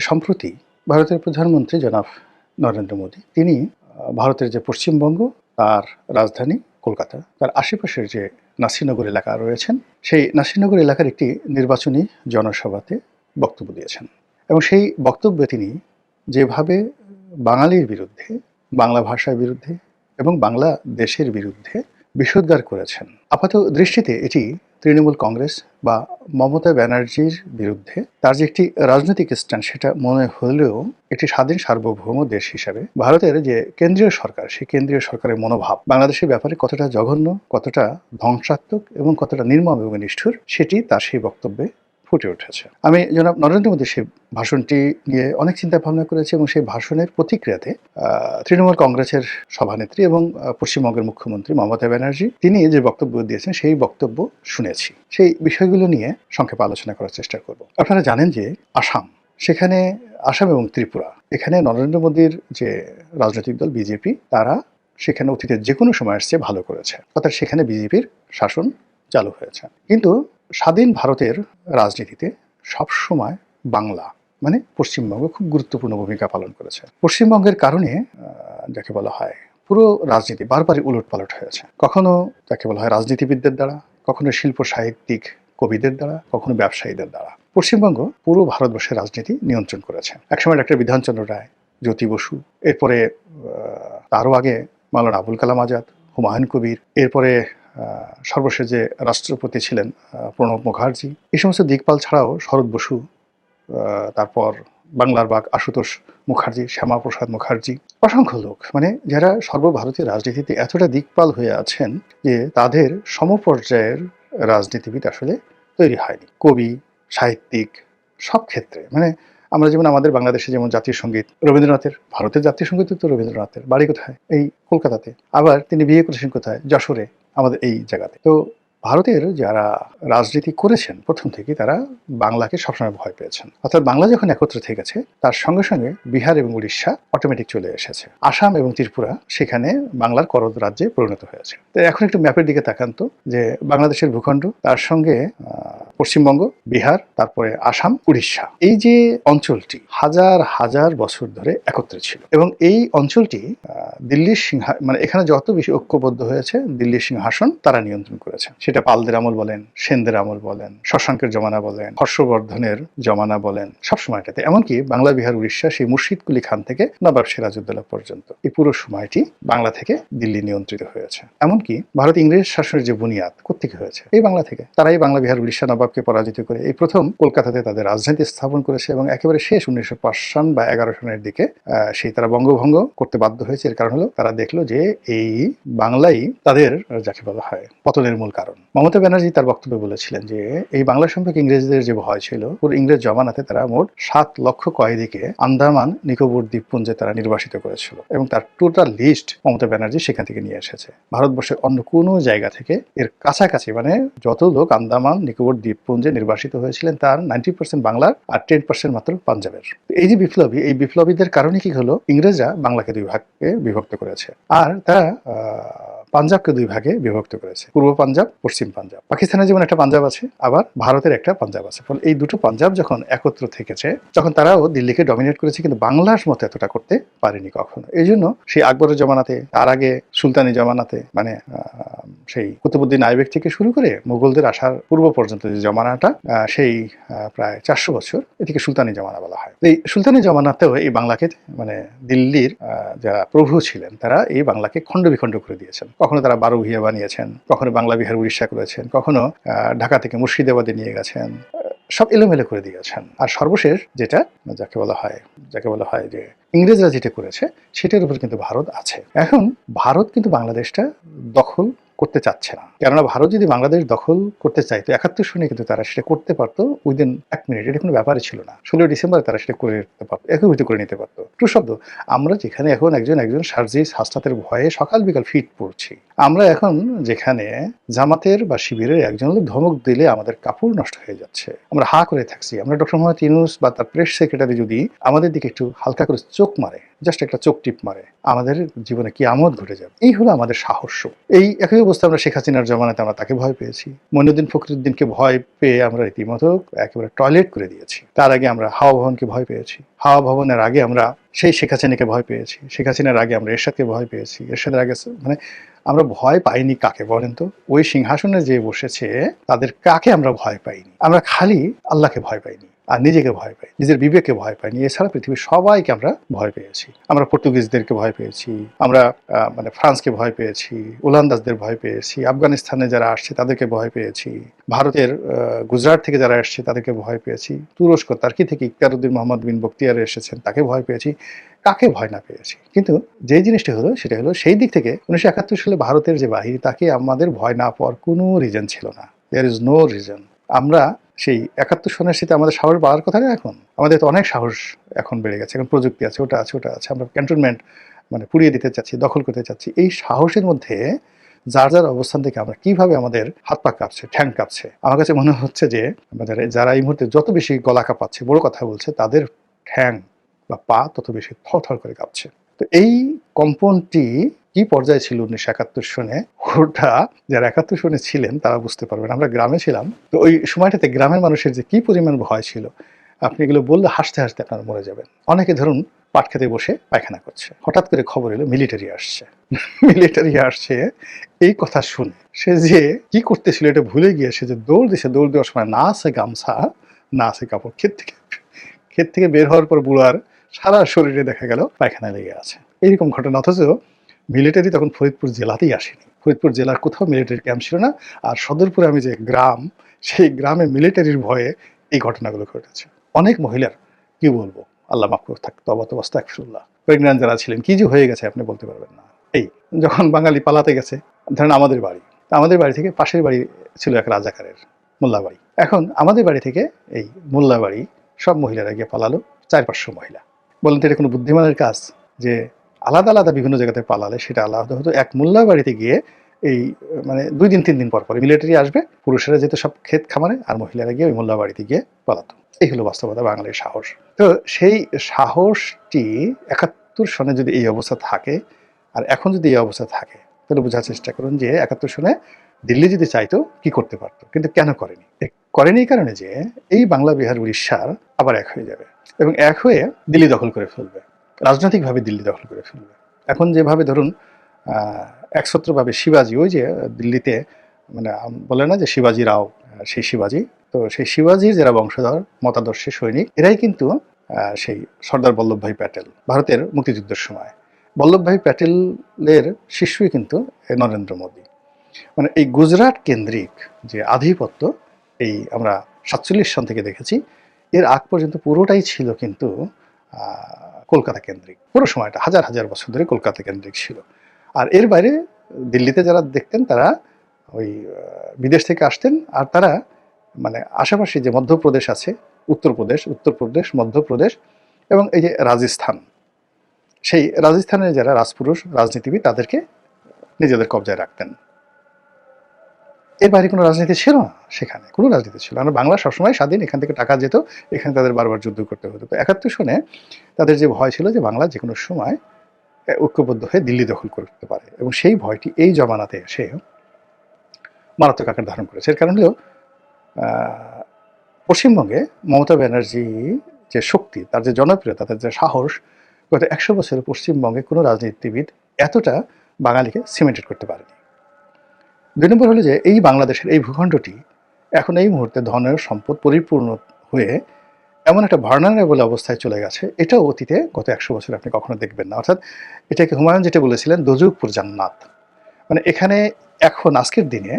সম্প্রতি ভারতের প্রধানমন্ত্রী জনাব নরেন্দ্র মোদী তিনি ভারতের যে পশ্চিমবঙ্গ তার রাজধানী কলকাতা তার আশেপাশের যে নাসিরনগর এলাকা রয়েছেন সেই নাসিরনগর এলাকার একটি নির্বাচনী জনসভাতে বক্তব্য দিয়েছেন এবং সেই বক্তব্যে তিনি যেভাবে বাঙালির বিরুদ্ধে, বাংলা ভাষার বিরুদ্ধে এবং বাংলা দেশের বিরুদ্ধে বিষোদ্গার করেছেন, আপাত দৃষ্টিতে এটি তৃণমূল কংগ্রেস বা মমতা ব্যানার্জির বিরুদ্ধে তার যে একটি রাজনৈতিক স্ট্যান্ড সেটা মনে হলেও একটি স্বাধীন সার্বভৌম দেশ হিসাবে ভারতের যে কেন্দ্রীয় সরকার সেই কেন্দ্রীয় সরকারের মনোভাব বাংলাদেশের ব্যাপারে কতটা জঘন্য, কতটা ধ্বংসাত্মক এবং কতটা নির্মম এবং নিষ্ঠুর সেটি তার সেই বক্তব্যে ফুটে উঠেছে। আমি জনাব নরেন্দ্র মোদীর সেই ভাষণটি নিয়ে অনেক চিন্তা ভাবনা করেছি এবং সেই ভাষণের প্রতিক্রিয়াতে তৃণমূল কংগ্রেসের সভানেত্রী এবং পশ্চিমবঙ্গের মুখ্যমন্ত্রী মমতা ব্যানার্জি তিনি যে বক্তব্য দিয়েছেন সেই বক্তব্য শুনেছি। সেই বিষয়গুলো নিয়ে সংক্ষেপে আলোচনা করার চেষ্টা করব। আপনারা জানেন যে সেখানে আসাম এবং ত্রিপুরা এখানে নরেন্দ্র মোদীর যে রাজনৈতিক দল বিজেপি তারা সেখানে অতীতের যে কোনো সময় আসছে ভালো করেছে, অর্থাৎ সেখানে বিজেপির শাসন চালু হয়েছে। কিন্তু স্বাধীন ভারতের রাজনীতিতে সবসময় বাংলা মানে পশ্চিমবঙ্গ খুব গুরুত্বপূর্ণ ভূমিকা পালন করেছে। পশ্চিমবঙ্গের কারণে যাকে বলা হয় পুরো রাজনীতি বারবারই উলটপালট হয়েছে, কখনো যাকে বলা হয় রাজনীতিবিদদের দ্বারা, কখনো শিল্প সাহিত্যিক কবিদের দ্বারা, কখনো ব্যবসায়ীদের দ্বারা। পশ্চিমবঙ্গ পুরো ভারতবর্ষের রাজনীতি নিয়ন্ত্রণ করেছে। একসময় ডক্টর বিধানচন্দ্র রায়, জ্যোতি বসু, এরপরে তারও আগে মাওলানা আবুল কালাম আজাদ, হুমায়ুন কবির, এরপরে সর্বশেষ যে রাষ্ট্রপতি ছিলেন প্রণব মুখার্জি, এই সমস্ত দিকপাল ছাড়াও শরৎ বসু, তারপর বাংলার বাগ আশুতোষ মুখার্জি, শ্যামাপ্রসাদ মুখার্জি, অসংখ্য লোক মানে যারা সর্বভারতীয় রাজনীতিতে এতটা দিকপাল হয়ে আছেন যে তাদের সমপর্যায়ের রাজনীতিবিদ আসলে তৈরি হয়নি। কবি, সাহিত্যিক সব ক্ষেত্রে মানে আমরা যেমন আমাদের বাংলাদেশে যেমন জাতীয় সঙ্গীত রবীন্দ্রনাথের, ভারতের জাতীয় সঙ্গীত তো রবীন্দ্রনাথের, বাড়ি কোথায়? এই কলকাতাতে। আবার তিনি বিয়ে করেছেন কোথায়? যশোরে, আমাদের এই জায়গাতে। তো ভারতের যারা রাজনীতি করেছেন প্রথম থেকে তারা বাংলাকে সবসময় ভয় পেয়েছেন, অর্থাৎ বাংলা যখন একত্র থেকেছে তার সঙ্গে সঙ্গে বিহার এবং উড়িষ্যা অটোমেটিক চলে এসেছে, আসাম এবং ত্রিপুরা সেখানে বাংলার করদ রাজ্যে পরিণত হয়েছে। তো এখন একটু ম্যাপের দিকে তাকান তো, যে বাংলাদেশের ভূখণ্ড, তার সঙ্গে পশ্চিমবঙ্গ, বিহার, তারপরে আসাম, উড়িষ্যা, এই যে অঞ্চলটি হাজার হাজার বছর ধরে একত্রে ছিল এবং এই অঞ্চলটি দিল্লির মানে এখানে যত বেশি ঐক্যবদ্ধ হয়েছে দিল্লির সিংহাসন তারা নিয়ন্ত্রণ করেছে। সেটা পালদের আমল বলেন, সেনদের আমল বলেন, শশাঙ্কের জমানা বলেন, হর্ষবর্ধনের জমানা বলেন, সব সময়টাতে, এমনকি বাংলা, বিহার, উড়িষ্যা সেই মুর্শিদ কুলি খান থেকে নবাব সিরাজউদ্দৌলা পর্যন্ত এই পুরো সময়টি বাংলা থেকে দিল্লি নিয়ন্ত্রিত হয়েছে। এমনকি ভারত ইংরেজ শাসনের যে বুনিয়াদ কোত্থেকে হয়েছে? এই বাংলা থেকে। তারাই বাংলা, বিহার, উড়িষ্যা নবাবকে পরাজিত করে এই প্রথম কলকাতাতে তাদের রাজধানী স্থাপন করেছে এবং একেবারে শেষ 1905 সন বা 11 সনের দিকে সেই তারা বঙ্গভঙ্গ করতে বাধ্য হয়েছে। এর কারণ হলো তারা দেখলো যে এই বাংলাই তাদের যাকে বলা হয় পতনের মূল কারণ। মমতা ব্যানার্জি তার বক্তব্যে বলেছিলেন যে এই বাংলা সম্পর্কে ইংরেজদের যে ভয় ছিল, পুরো ইংরেজ জমানাতে তারা মোট 7 লক্ষ কয়েদিকে আন্দামান নিকোবর দ্বীপপুঞ্জে তারা নির্বাসিত করেছিল এবং তার টোটাল লিস্ট মমতা ব্যানার্জি সেখান থেকে নিয়ে এসেছে। ভারতবর্ষের অন্য কোনো জায়গা থেকে এর কাছাকাছি মানে যত লোক আন্দামান নিকোবর দ্বীপপুঞ্জে নির্বাসিত হয়েছিলেন তার 90% বাংলার আর 10% মাত্র পাঞ্জাবের। এই যে বিপ্লবী, এই বিপ্লবীদের কারণে কি হলো, ইংরেজরা বাংলাকে 2 ভাগে বিভক্ত করেছে আর তারা পাঞ্জাবকে 2 ভাগে বিভক্ত করেছে, পূর্ব পাঞ্জাব, পশ্চিম পাঞ্জাব। পাকিস্তানের যেমন একটা পাঞ্জাব আছে, আবার ভারতের একটা পাঞ্জাব আছে। ফলে এই দুটো পাঞ্জাব যখন একত্র থেকেছে তখন তারাও দিল্লিকে ডমিনেট করেছে, কিন্তু বাংলার মতো এতটা করতে পারেনি কখনো। এই জন্য সেই আকবরের জমানাতে, তার আগে সুলতানি জমানাতে, মানে সেই কুতুবউদ্দিন আইবেক থেকে শুরু করে মুঘলদের আসার পূর্ব পর্যন্ত যে জমানাটা, সেই প্রায় 400 বছর, এটিকে সুলতানি জমানা বলা হয়। এই সুলতানি জমানাতেও এই বাংলাকে মানে দিল্লির যারা প্রভু ছিলেন তারা এই বাংলাকে খণ্ড বিখণ্ড করে দিয়েছেন। কখনো তারা 12 ভূঁইয়া বানিয়েছেন, কখনো বাংলা, বিহার, উড়িষ্যা করেছেন, কখনো ঢাকা থেকে মুর্শিদাবাদে নিয়ে গেছেন, সব এলোমেলো করে দিয়েছেন। আর সর্বশেষ যেটা যাকে বলা হয় যে ইংরেজরা যেটা করেছে সেটার উপর কিন্তু ভারত আছে। এখন ভারত কিন্তু বাংলাদেশটা দখল করতে চাচ্ছে না, কেননা ভারত যদি বাংলাদেশ দখল করতে চাইতো 71 সনে কিন্তু তারা সেটা করতে পারতো উইদিন 1 মিনিট। এটা কোনো ব্যাপারই ছিল না। 16 ডিসেম্বর তারা সেটা করে নিতে পারতো, একীভূত করে নিতে পারতো। ট্রু শব্দ, আমরা যেখানে এখন একজন সার্জিস হাসনাতের ভয়ে সকাল বিকাল ফিট পড়ছি, আমরা এখন যেখানে জামাতের বা শিবিরের একজন লোক ধমক দিলে আমাদের কাপড় নষ্ট হয়ে যাচ্ছে, আমরা হা করে থাকছি, আমরা ডক্টর মোহাম্মদ ইউনূস বা তার প্রেস সেক্রেটারি যদি আমাদের দিকে একটু হালকা করে চোখ মারে জাস্ট একটা চোখ টিপ মারে, আমাদের জীবনে কি আমদ ঘটে যাবে। এই হলো আমাদের সাহস। এই একই অবস্থা আমরা শেখ হাসিনার জমানাতে আমরা তাকে ভয় পেয়েছি, মইনুদ্দিন ফখরুদ্দিনকে ভয় পেয়ে আমরা রীতিমতো একেবারে টয়লেট করে দিয়েছি। তার আগে আমরা হাওয়া ভবনকে ভয় পেয়েছি, হাওয়া ভবনের আগে আমরা সেই শেখ হাসিনাকে ভয় পেয়েছি, শেখ হাসিনার আগে আমরা এরশাদকে ভয় পেয়েছি, এরশাদের আগে মানে আমরা ভয় পাইনি কাকে বলেন তো? ওই সিংহাসনে যে বসেছে তাদের কাকে আমরা ভয় পাইনি? আমরা খালি আল্লাহকে ভয় পাইনি আর নিজেকে ভয় পাই, নিজের বিবেককে ভয় পাইনি। এছাড়া পৃথিবীর সবাইকে আমরা ভয় পেয়েছি। আমরা পর্তুগিজদেরকে ভয় পেয়েছি, আমরা মানে ফ্রান্সকে ভয় পেয়েছি, ওলন্দাজদের ভয় পেয়েছি, আফগানিস্তানে যারা আসছে তাদেরকে ভয় পেয়েছি, ভারতের গুজরাট থেকে যারা এসছে তাদেরকে ভয় পেয়েছি, তুরস্ক তার্কি থেকে ইকতারউদ্দিন মোহাম্মদ বিন বখতিয়ার এসেছেন তাকে ভয় পেয়েছি, কাকে ভয় না পেয়েছি। কিন্তু যে জিনিসটা হলো সেটা হলো সেই দিক থেকে 1971 সালে ভারতের যে বাহিনী তাকে আমাদের ভয় না পাওয়ার কোনো রিজন ছিল না। There is no reason. আমরা সেই 71 সনের সাথে আমাদের সাহস বাড়ার কথা না, এখন আমাদের তো অনেক সাহস এখন বেড়ে গেছে, এখন প্রযুক্তি আছে, ওটা আছে, ওটা আছে, আমরা ক্যান্টনমেন্ট মানে পুড়িয়ে দিতে চাচ্ছি, দখল করতে চাচ্ছি। এই সাহসের মধ্যে যার যার অবস্থান থেকে আমরা কিভাবে আমাদের হাত পা কাঁপছে, ঠ্যাং কাঁপছে। আমার কাছে মনে হচ্ছে যে আমাদের যারা এই মুহূর্তে যত বেশি গলা কাঁপাচ্ছে, বড় কথা বলছে, তাদের ঠ্যাং বা পা তত বেশি থরথর করে কাঁপছে। তো এই কম্পনটি কি পর্যায়ে ছিল 1971 সনে, ওটা যারা 71 সনে ছিলেন তারা বুঝতে পারবেন। আমরা গ্রামে ছিলাম, তো ওই সময়টাতে গ্রামের মানুষের যে কি পরিমাণ ভয় ছিল, আপনি এগুলো বললে হাসতে হাসতে আপনারা মরে যাবেন। অনেকে ধরুন পাট খেতে বসে পায়খানা করছে, হঠাৎ করে খবর এলো মিলিটারি আসছে। মিলিটারি আসছে এই কথা শুনে সে যে কি করতেছিল এটা ভুলে গিয়ে সে যে দৌড় দিছে, দৌড় দেওয়ার সময় না আছে গামছা, না আছে কাপড়, ক্ষেত থেকে বের হওয়ার পর বুড়ার সারা শরীরে দেখা গেল পায়খানা লেগে আছে। এইরকম ঘটনা। অথচ মিলিটারি তখন ফরিদপুর জেলাতেই আসেনি, ফরিদপুর জেলার কোথাও মিলিটারি ক্যাম্প ছিল না। আর সদরপুরে আমি যে গ্রাম, সেই গ্রামে মিলিটারির ভয়ে এই ঘটনাগুলো ঘটেছে। অনেক মহিলার কি বলবো, আল্লাহ মাফ করে থাকতো, আস্তাগফিরুল্লাহ, প্রেগন্যান্ট যারা ছিলেন, কি যে হয়ে গেছে আপনি বলতে পারবেন না। এই যখন বাঙালি পালাতে গেছে, ধরেন আমাদের বাড়ি থেকে পাশের বাড়ি ছিল এক রাজাকারের, মোল্লাবাড়ি। এখন আমাদের বাড়ি থেকে এই মোল্লাবাড়ি সব মহিলারা গিয়ে পালালো, 400-500 মহিলা। বলেন তো এটা কোনো বুদ্ধিমানের কাজ? যে আলাদা আলাদা বিভিন্ন জায়গাতে পালালে সেটা আলাদা হতো। এক মোল্লা বাড়িতে গিয়ে এই মানে 2 দিন 3 দিন পর পরে মিলিটারি আসবে, পুরুষেরা যেত সব ক্ষেত খামারে, আর মহিলারা গিয়ে ওই মোল্লা বাড়িতে গিয়ে পালাতো। এই হলো বাস্তবতা, বাঙালির সাহস। তো সেই সাহসটি 71 সনে যদি এই অবস্থা থাকে, আর এখন যদি এই অবস্থা থাকে, তাহলে বোঝার চেষ্টা করুন যে 71 সনে দিল্লি যদি চাইতো কি করতে পারতো, কিন্তু কেন করেনি? করেনি এই কারণে যে এই বাংলা, বিহার, উড়িষ্যার আবার এক হয়ে যাবে এবং এক হয়ে দিল্লি দখল করে ফেলবে, রাজনৈতিকভাবে দিল্লি দখল করে ফেলবে। এখন যেভাবে ধরুন একছত্রভাবে শিবাজি, ওই যে দিল্লিতে মানে বলে না যে শিবাজি রাও, সেই শিবাজি, তো সেই শিবাজির যারা বংশধর, মতাদর্শী সৈনিক, এরাই কিন্তু সেই সর্দার বল্লভভাই প্যাটেল, ভারতের মুক্তিযুদ্ধের সময় বল্লভভাই প্যাটেলের শিষ্যই কিন্তু নরেন্দ্র মোদী। মানে এই গুজরাট কেন্দ্রিক যে আধিপত্য, এই আমরা 47 সন থেকে দেখেছি, এর আগ পর্যন্ত পুরোটাই ছিল কিন্তু কলকাতা কেন্দ্রিক। পুরো সময়টা হাজার হাজার বছর ধরে কলকাতা কেন্দ্রিক ছিল। আর এর বাইরে দিল্লিতে যারা দেখতেন তারা ওই বিদেশ থেকে আসতেন, আর তারা মানে আশেপাশে যে মধ্যপ্রদেশ আছে, উত্তরপ্রদেশ, মধ্যপ্রদেশ এবং এই যে রাজস্থান, সেই রাজস্থানের যারা রাজপুরুষ, রাজনীতিবিদ, তাদেরকে নিজেদের কবজায় রাখতেন। এর বাইরে কোনো রাজনীতি ছিল না, সেখানে কোনো রাজনীতি ছিল না। বাংলা সবসময় স্বাধীন, এখান থেকে টাকা যেত, এখানে তাদের বারবার যুদ্ধ করতে হতো। তো 71 সনে তাদের যে ভয় ছিল যে বাংলা যে কোনো সময় ঐক্যবদ্ধ হয়ে দিল্লি দখল করতে পারে, এবং সেই ভয়টি এই জমানাতে এসে মারাত্মক আকার ধারণ করেছে। এর কারণ হলো পশ্চিমবঙ্গে মমতা ব্যানার্জি যে শক্তি, তার যে জনপ্রিয়তা, তার যে সাহস, গত 100 বছরে পশ্চিমবঙ্গে কোনো রাজনীতিবিদ এতটা বাঙালিকে সিমেন্টেড করতে পারেনি। 2 নম্বর হলো যে এই বাংলাদেশের এই ভূখণ্ডটি এখন এই মুহূর্তে ধনের সম্পদ পরিপূর্ণ হয়ে এমন একটা ভার্নারেবল অবস্থায় চলে গেছে, এটাও অতীতে গত 100 বছরে আপনি কখনো দেখবেন না। অর্থাৎ এটাকে হুমায়ুন যেটা বলেছিলেন দোজখপুর জান্নাত, মানে এখানে এখন আজকের দিনে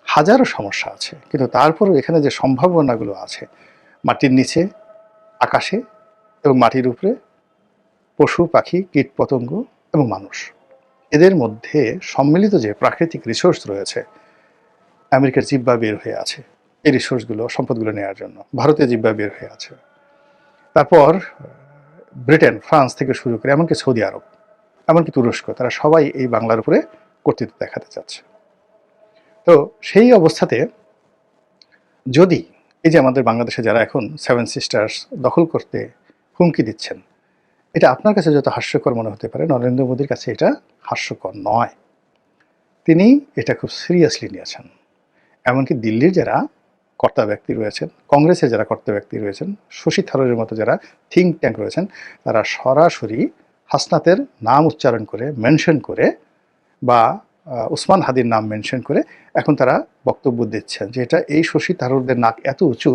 হাজারো সমস্যা আছে, কিন্তু তারপরেও এখানে যে সম্ভাবনাগুলো আছে, মাটির নিচে, আকাশে এবং মাটির উপরে, পশু পাখি, কীট পতঙ্গ এবং মানুষ, এদের মধ্যে সম্মিলিত যে প্রাকৃতিক রিসোর্স রয়েছে, আমেরিকার জিহ্বা বের হয়ে আছে এই রিসোর্সগুলো, সম্পদগুলো নেওয়ার জন্য, ভারতীয় জিহ্বা বের হয়ে আছে, তারপর ব্রিটেন, ফ্রান্স থেকে শুরু করে এমনকি সৌদি আরব, এমনকি তুরস্ক, তারা সবাই এই বাংলার উপরে কর্তৃত্ব দেখাতে চাচ্ছে। তো সেই অবস্থাতে যদি এই যে আমাদের বাংলাদেশে যারা এখন 7 সিস্টার্স দখল করতে হুমকি দিচ্ছেন, এটা আপনার কাছে যত হাস্যকর মনে হতে পারে, নরেন্দ্র মোদীর কাছে এটা হাস্যকর নয়। তিনি এটা খুব সিরিয়াসলি নিয়েছেন। এমনকি দিল্লির যারা কর্তা ব্যক্তি রয়েছেন, কংগ্রেসের যারা কর্তা ব্যক্তি রয়েছেন, শশী থারুরের মতো যারা থিঙ্ক ট্যাঙ্ক রয়েছেন, তারা সরাসরি হাসনাতের নাম উচ্চারণ করে, মেনশন করে, বা ওসমান হাদির নাম মেনশন করে এখন তারা বক্তব্য দিচ্ছেন যে এটা এই শশী থারুরদের নাক এত উঁচু,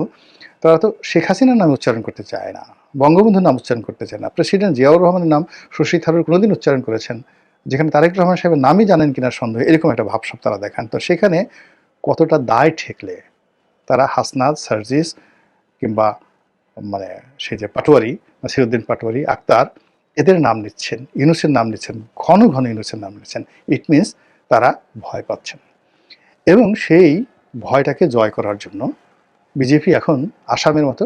তারা তো শেখ হাসিনার নাম উচ্চারণ করতে চায় না, বঙ্গবন্ধুর নাম উচ্চারণ করতে চায় না। প্রেসিডেন্ট জিয়াউর রহমানের নাম শশী থারুর কোনোদিন উচ্চারণ করেছেন, যেখানে তারেক রহমান সাহেবের নামই জানেন কিনা সন্দেহ, এরকম একটা ভাবসাব তারা দেখান। তো সেখানে কতটা দায় ঠেকলে তারা হাসনাত, সার্জিস, কিংবা মানে সেই যে পাটোয়ারি, নাসিরুদ্দিন পাটোয়ারি, আক্তার, এদের নাম নিচ্ছেন, ইউনূসের নাম নিচ্ছেন, ঘন ঘন ইউনূসের নাম নিচ্ছেন, ইট মিনস তারা ভয় পাচ্ছেন। এবং সেই ভয়টাকে জয় করার জন্য বিজেপি এখন আসামের মতো,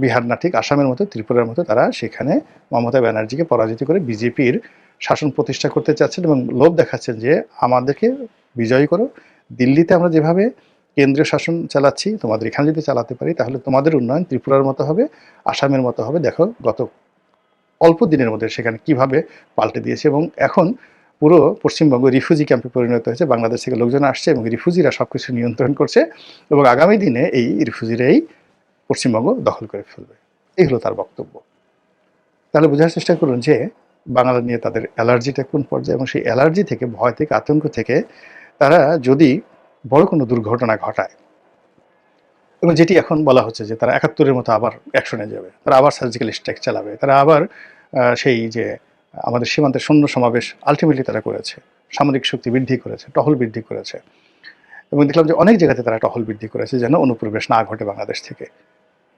বিহার না ঠিক আসামের মতো, ত্রিপুরার মতো তারা সেখানে মমতা ব্যানার্জিকে পরাজিত করে বিজেপির শাসন প্রতিষ্ঠা করতে চাচ্ছেন এবং লোভ দেখাচ্ছেন যে আমাদেরকে বিজয়ী করো, দিল্লিতে আমরা যেভাবে কেন্দ্রীয় শাসন চালাচ্ছি তোমাদের এখানে যদি চালাতে পারি তাহলে তোমাদের উন্নয়ন ত্রিপুরার মতো হবে, আসামের মতো হবে। দেখো গত অল্প দিনের মধ্যে সেখানে কিভাবে পাল্টে দিয়েছে এবং এখন পুরো পশ্চিমবঙ্গ রিফিউজি ক্যাম্পে পরিণত হয়েছে। বাংলাদেশ থেকে লোকজন আসছে এবং রিফিউজিরা সব কিছু নিয়ন্ত্রণ করছে এবং আগামী দিনে এই রিফিউজিরাই পশ্চিমবঙ্গ দখল করে ফেলবে। এই হলো তার বক্তব্য। তাহলে বোঝার চেষ্টা করুন যে বাংলা নিয়ে তাদের অ্যালার্জিটা কোন পর্যায়ে, এবং সেই অ্যালার্জি থেকে, ভয় থেকে, আতঙ্ক থেকে তারা যদি বড় কোনো দুর্ঘটনা ঘটায়, এবং যেটি এখন বলা হচ্ছে যে তারা ৭১-এর মতো আবার অ্যাকশনে যাবে, তারা আবার সার্জিক্যাল স্ট্রাইক চালাবে, তারা আবার সেই যে আমাদের সীমান্তে সৈন্য সমাবেশ আলটিমেটলি তারা করেছে, সামরিক শক্তি বৃদ্ধি করেছে, টহল বৃদ্ধি করেছে, এবং দেখলাম যে অনেক জায়গাতে তারা টহল বৃদ্ধি করেছে যেন অনুপ্রবেশ না ঘটে বাংলাদেশ থেকে।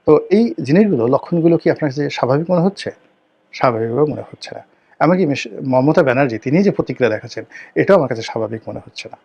তো এই জিনিসগুলো, লক্ষণগুলো কি আপনার কাছে স্বাভাবিক মনে হচ্ছে? স্বাভাবিকভাবে মনে হচ্ছে না। এমনকি মমতা ব্যানার্জি তিনি যে প্রতিক্রিয়া দেখাচ্ছেন এটাও আমার কাছে স্বাভাবিক মনে হচ্ছে না।